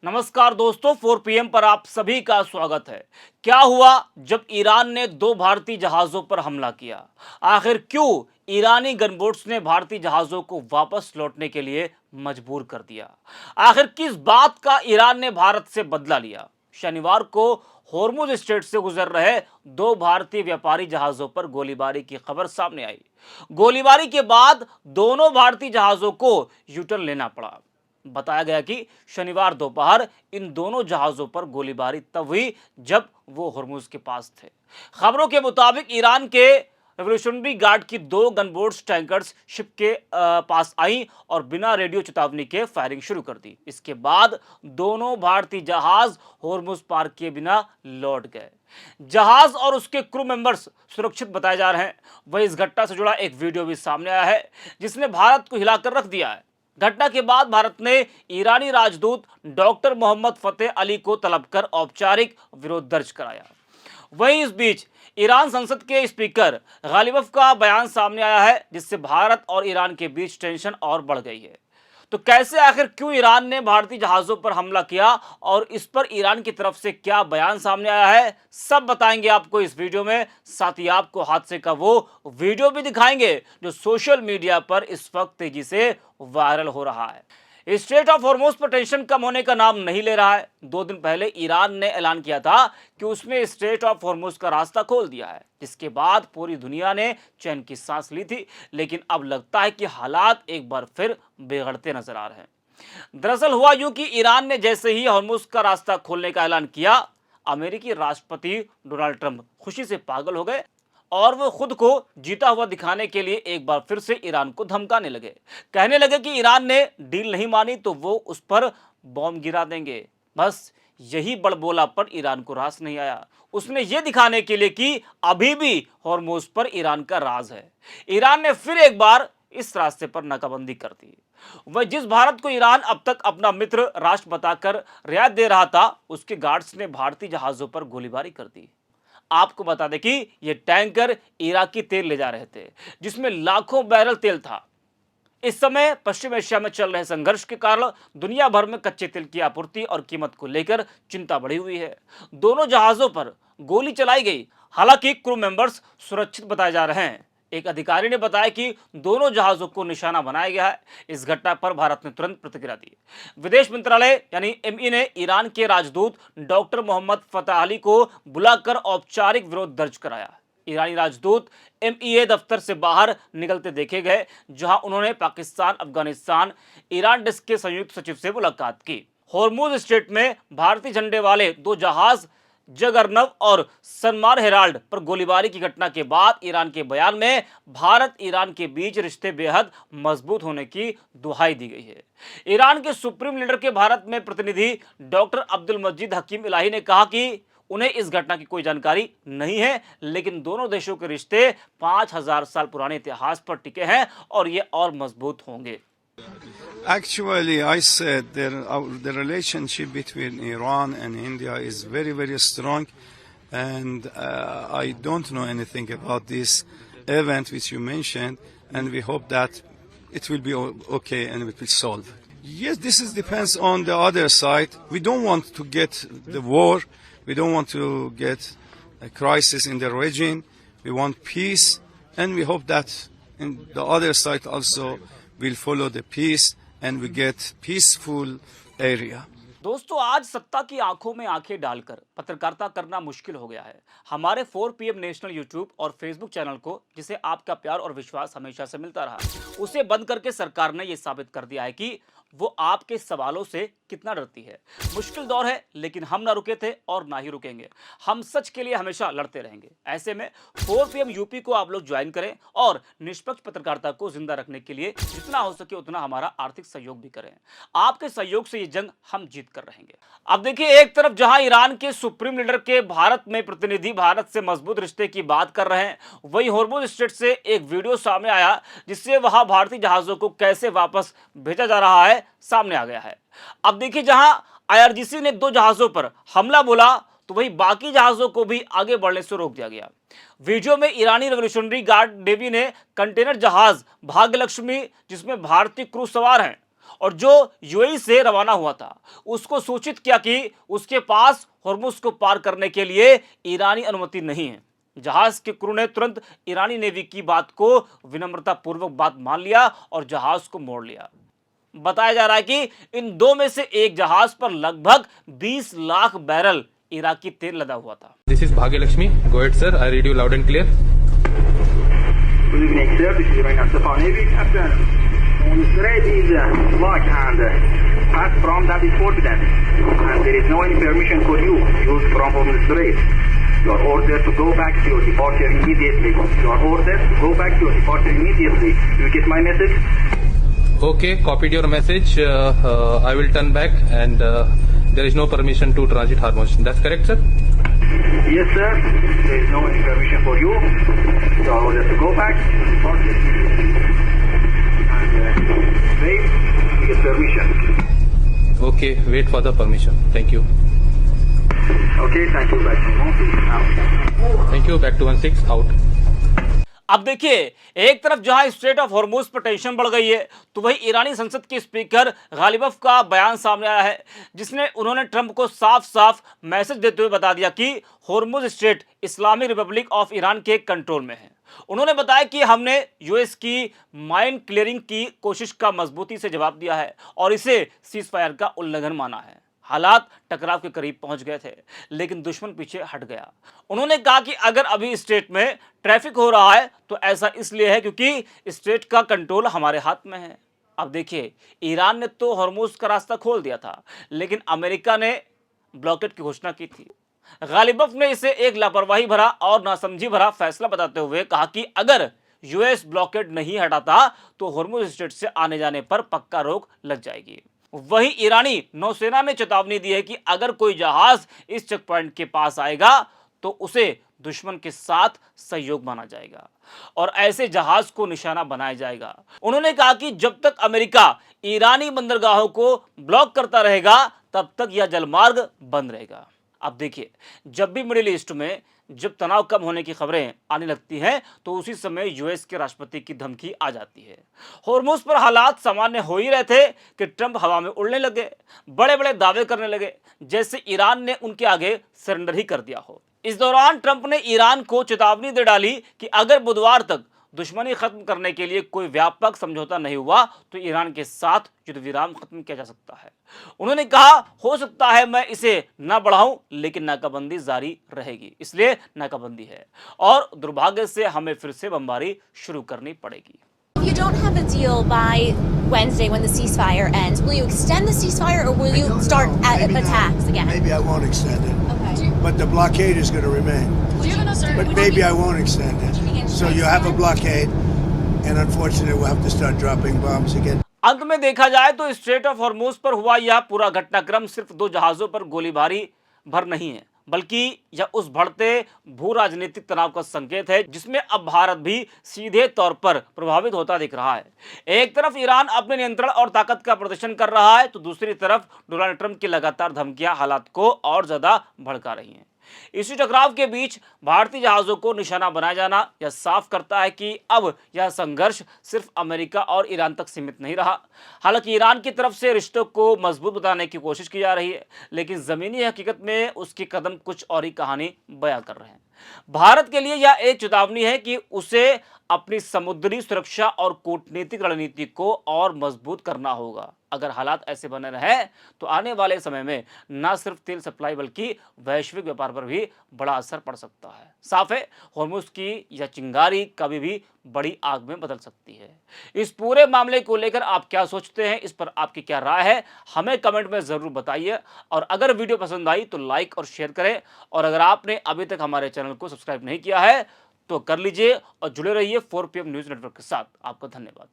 नमस्कार दोस्तों, 4 पीएम पर आप सभी का स्वागत है। क्या हुआ जब ईरान ने दो भारतीय जहाज़ों पर हमला किया? आखिर क्यों ईरानी गनबोट्स ने भारतीय जहाज़ों को वापस लौटने के लिए मजबूर कर दिया? आखिर किस बात का ईरान ने भारत से बदला लिया? शनिवार को होर्मुज स्ट्रेट से गुजर रहे दो भारतीय व्यापारी जहाज़ों पर गोलीबारी की खबर सामने आई। गोलीबारी के बाद दोनों भारतीय जहाज़ों को यू टर्न लेना पड़ा। बताया गया कि शनिवार दोपहर इन दोनों जहाजों पर गोलीबारी तब हुई जब वो हुर्मुज के पास थे। खबरों के मुताबिक ईरान के रेवोल्यूशनरी गार्ड की दो गनबोट्स टैंकर्स शिप के पास आई और बिना रेडियो चेतावनी के फायरिंग शुरू कर दी। इसके बाद दोनों भारतीय जहाज होर्मुज पार किए बिना लौट गए। जहाज और उसके क्रू मेंबर्स सुरक्षित बताए जा रहे हैं। वहीं इस घटना से जुड़ा एक वीडियो भी सामने आया है जिसने भारत को हिलाकर रख दिया है। घटना के बाद भारत ने ईरानी राजदूत डॉक्टर मोहम्मद फतेह अली को तलब कर औपचारिक विरोध दर्ज कराया। वहीं इस बीच ईरान संसद के स्पीकर गालिबफ का बयान सामने आया है जिससे भारत और ईरान के बीच टेंशन और बढ़ गई है। तो कैसे, आखिर क्यों ईरान ने भारतीय जहाजों पर हमला किया और इस पर ईरान की तरफ से क्या बयान सामने आया है, सब बताएंगे आपको इस वीडियो में। साथ ही आपको हादसे का वो वीडियो भी दिखाएंगे जो सोशल मीडिया पर इस वक्त तेजी से वायरल हो रहा है। स्ट्रेट ऑफ हॉर्मुज पर टेंशन कम होने का नाम नहीं ले रहा है। 2 दिन पहले ईरान ने ऐलान किया था कि उसने स्ट्रेट ऑफ हॉर्मुज का रास्ता खोल दिया है, जिसके बाद पूरी दुनिया ने चैन की सांस ली थी। लेकिन अब लगता है कि हालात एक बार फिर बिगड़ते नजर आ रहे हैं। दरअसल हुआ यूं कि ईरान ने जैसे ही हॉर्मुज का रास्ता खोलने का ऐलान किया, अमेरिकी राष्ट्रपति डोनाल्ड ट्रंप खुशी से पागल हो गए और वो खुद को जीता हुआ दिखाने के लिए एक बार फिर से ईरान को धमकाने लगे। कहने लगे कि ईरान ने डील नहीं मानी तो वो उस पर बॉम्ब गिरा देंगे। बस यही बड़बोलापन ईरान को रास नहीं आया। उसने ये दिखाने के लिए कि अभी भी हॉर्मुज पर ईरान का राज है, ईरान ने फिर एक बार इस रास्ते पर नाकाबंदी कर दी। वह जिस भारत को ईरान अब तक अपना मित्र राष्ट्र बताकर रियायत दे रहा था, उसके गार्ड्स ने भारतीय जहाजों पर गोलीबारी कर दी। आपको बता दें कि ये टैंकर इराकी तेल ले जा रहे थे जिसमें लाखों बैरल तेल था। इस समय पश्चिम एशिया में चल रहे संघर्ष के कारण दुनिया भर में कच्चे तेल की आपूर्ति और कीमत को लेकर चिंता बढ़ी हुई है। दोनों जहाजों पर गोली चलाई गई, हालांकि क्रू मेंबर्स सुरक्षित बताए जा रहे हैं। एक अधिकारी ने बताया कि दोनों जहाजों को निशाना बनाया गया है। इस घटना पर भारत ने तुरंत प्रतिक्रिया दी। विदेश मंत्रालय यानी एमई ने ईरान के राजदूत डॉक्टर मोहम्मद फतेह अली को बुलाकर औपचारिक विरोध दर्ज कराया। ईरानी राजदूत एमईए दफ्तर से बाहर निकलते देखे गए, जहां उन्होंने पाकिस्तान, अफगानिस्तान, ईरान डेस्क के संयुक्त सचिव से मुलाकात की। हॉर्मुज स्ट्रेट में भारतीय झंडे वाले दो जहाज जगरनव और सनमार हेराल्ड पर गोलीबारी की घटना के बाद ईरान के बयान में भारत ईरान के बीच रिश्ते बेहद मजबूत होने की दुहाई दी गई है। ईरान के सुप्रीम लीडर के भारत में प्रतिनिधि डॉक्टर अब्दुल मजीद हकीम इलाही ने कहा कि उन्हें इस घटना की कोई जानकारी नहीं है, लेकिन दोनों देशों के रिश्ते 5000 साल पुराने इतिहास पर टिके हैं और ये और मजबूत होंगे। Actually, I said the relationship between Iran and India is very, very strong, and I don't know anything about this event which you mentioned, and we hope that it will be okay and it will solve. Yes, depends on the other side. We don't want to get the war. We don't want to get a crisis in the region. We want peace, and we hope that in the other side also will follow the peace and we get peaceful area. दोस्तों, आज सत्ता की आंखों में आंखें डालकर पत्रकारिता करना मुश्किल हो गया है। हमारे 4 पीएम नेशनल यूट्यूब और फेसबुक चैनल को, जिसे आपका प्यार और विश्वास हमेशा से मिलता रहा, उसे बंद करके सरकार ने यह साबित कर दिया है कि वो आपके सवालों से कितना डरती है। मुश्किल दौर है, लेकिन हम ना रुके थे और ना ही रुकेंगे। हम सच के लिए हमेशा लड़ते रहेंगे। ऐसे में 4 पीएम यूपी को आप लोग ज्वाइन करें और निष्पक्ष पत्रकारिता को जिंदा रखने के लिए जितना हो सके उतना हमारा आर्थिक सहयोग भी करें। आपके सहयोग से ये जंग हम जीत कर रहेंगे। अब देखिए, एक तरफ जहां ईरान के सुप्रीम लीडर के भारत में प्रतिनिधि भारत से मजबूत रिश्ते की बात कर रहे हैं, वहीं हॉर्मुज स्ट्रेट से एक वीडियो सामने आया जिससे वहां भारतीय जहाजों को कैसे वापस भेजा जा रहा है सामने आ गया है। अब देखिए, जहां आईआरजीसी ने 2 जहाजों पर हमला बोला तो वहीं बाकी जहाजों को भी आगे बढ़ने से रोक दिया गया। वीडियो में ईरानी रेवोल्यूशनरी गार्ड नेवी ने कंटेनर जहाज भाग्यलक्ष्मी, जिसमें भारतीय क्रू सवार हैं, और जो यूएई से रवाना हुआ था उसको सूचित किया कि उसके पास हॉर्मुज को पार करने के लिए ईरानी अनुमति नहीं है। जहाज के क्रू ने तुरंत ईरानी नेवी की बात को विनम्रतापूर्वक बात मान लिया और जहाज को मोड़ लिया। बताया जा रहा है कि इन दो में से एक जहाज पर लगभग 20 लाख बैरल इराकी तेल लदा हुआ था। This is Bhagyalakshmi. Go ahead, sir. I read you loud and clear. Good evening, sir. This is Ibrahim Stefanovich. After on the strait is blocked and pass from that is forbidden. And there is no any permission for you to use from on the strait. You are ordered to go back to your departure immediately. You are ordered to go back to your departure immediately. You get my message? Okay, copied your message. I will turn back and there is no permission to transit Hormuz. That's correct, sir? Yes, sir. There is no any permission for you. You are ordered to go back to your departure immediately. And wait, you get permission. Okay, wait for the permission. Thank you. Okay, thank you. Back to 16 out. Thank you. Back to 16 out. अब देखिए, एक तरफ जहां straight of Hormuz पर tension बढ़ गई है, तो वही ईरानी संसद के स्पीकर गालिबफ का बयान सामने आया है, जिसने उन्होंने ट्रंप को साफ साफ मैसेज देते हुए बता दिया कि Hormuz strait Islamic Republic of Iran के कंट्रोल में है। उन्होंने बताया कि हमने यूएस की माइन क्लियरिंग की कोशिश का मजबूती से जवाब दिया है और इसे सीज फायर का उल्लंघन माना है। हालात टकराव के करीब पहुंच गए थे, लेकिन दुश्मन पीछे हट गया। उन्होंने कहा कि अगर अभी स्ट्रेट में ट्रैफिक हो रहा है तो ऐसा इसलिए है क्योंकि स्ट्रेट का कंट्रोल हमारे हाथ में है। अब देखिए, ईरान ने तो हॉर्मुज का रास्ता खोल दिया था, लेकिन अमेरिका ने ब्लॉकेट की घोषणा की थी। गालिबफ ने इसे एक लापरवाही भरा और नासमझी भरा फैसला बताते हुए कहा कि अगर यूएस ब्लॉकेट नहीं हटाता तो हॉर्मुज स्ट्रेट से आने जाने पर पक्का रोक लग जाएगी। वहीं ईरानी नौसेना ने चेतावनी दी है कि अगर कोई जहाज इस चेक पॉइंट के पास आएगा तो उसे दुश्मन के साथ सहयोग माना जाएगा और ऐसे जहाज को निशाना बनाया जाएगा। उन्होंने कहा कि जब तक अमेरिका ईरानी बंदरगाहों को ब्लॉक करता रहेगा तब तक यह जलमार्ग बंद रहेगा। अब देखिए, जब भी मिडिल ईस्ट में जब तनाव कम होने की खबरें आने लगती हैं तो उसी समय यूएस के राष्ट्रपति की धमकी आ जाती है। हॉर्मुज पर हालात सामान्य हो ही रहे थे कि ट्रंप हवा में उड़ने लगे, बड़े बड़े दावे करने लगे, जैसे ईरान ने उनके आगे सरेंडर ही कर दिया हो। इस दौरान ट्रंप ने ईरान को चेतावनी दे डाली कि अगर बुधवार तक दुश्मनी खत्म करने के लिए कोई व्यापक समझौता नहीं हुआ तो ईरान के साथ युद्ध विराम खत्म किया जा सकता है। उन्होंने कहा, हो सकता है मैं इसे ना बढ़ाऊं, लेकिन नाकाबंदी जारी रहेगी। इसलिए नाकाबंदी है और दुर्भाग्य से हमें फिर से बमबारी शुरू करनी पड़ेगी। You don't have a deal by Wednesday when the ceasefire ends. Will you extend the ceasefire or will you start attacks again? Maybe I won't extend it. Okay. But the blockade is going to remain. But maybe I won't extend it. So you have a blockade, and unfortunately we'll have to start dropping bombs again. अंत में देखा जाए तो straight of Hormuz पर हुआ यह पूरा घटनाक्रम सिर्फ दो जहाजों पर गोलीबारी भर नहीं है, बल्कि यह उस बढ़ते भू राजनीतिक तनाव का संकेत है जिसमें अब भारत भी सीधे तौर पर प्रभावित होता दिख रहा है। एक तरफ ईरान अपने नियंत्रण और ताकत का प्रदर्शन कर रहा है तो दूसरी तरफ डोनाल्ड ट्रंप की लगातार धमकियां हालात को और ज्यादा भड़का रही हैं। इसी टकराव के बीच भारतीय जहाजों को निशाना बनाया जाना यह साफ करता है कि अब यह संघर्ष सिर्फ अमेरिका और ईरान तक सीमित नहीं रहा। हालांकि ईरान की तरफ से रिश्तों को मजबूत बनाने की कोशिश की जा रही है, लेकिन जमीनी हकीकत में उसके कदम कुछ और ही कहानी बयां कर रहे हैं। भारत के लिए यह एक चेतावनी है कि उसे अपनी समुद्री सुरक्षा और कूटनीतिक रणनीति को और मजबूत करना होगा। अगर हालात ऐसे बने रहे तो आने वाले समय में न सिर्फ तेल सप्लाई बल्कि वैश्विक व्यापार पर भी बड़ा असर पड़ सकता है। साफ है, हॉर्मुज की यह चिंगारी कभी भी बड़ी आग में बदल सकती है। इस पूरे मामले को लेकर आप क्या सोचते हैं, इस पर आपकी क्या राय है, हमें कमेंट में जरूर बताइए। और अगर वीडियो पसंद आई तो लाइक और शेयर करें, और अगर आपने अभी तक हमारे चैनल को सब्सक्राइब नहीं किया है तो कर लीजिए और जुड़े रहिए 4PM न्यूज नेटवर्क के साथ। आपका धन्यवाद।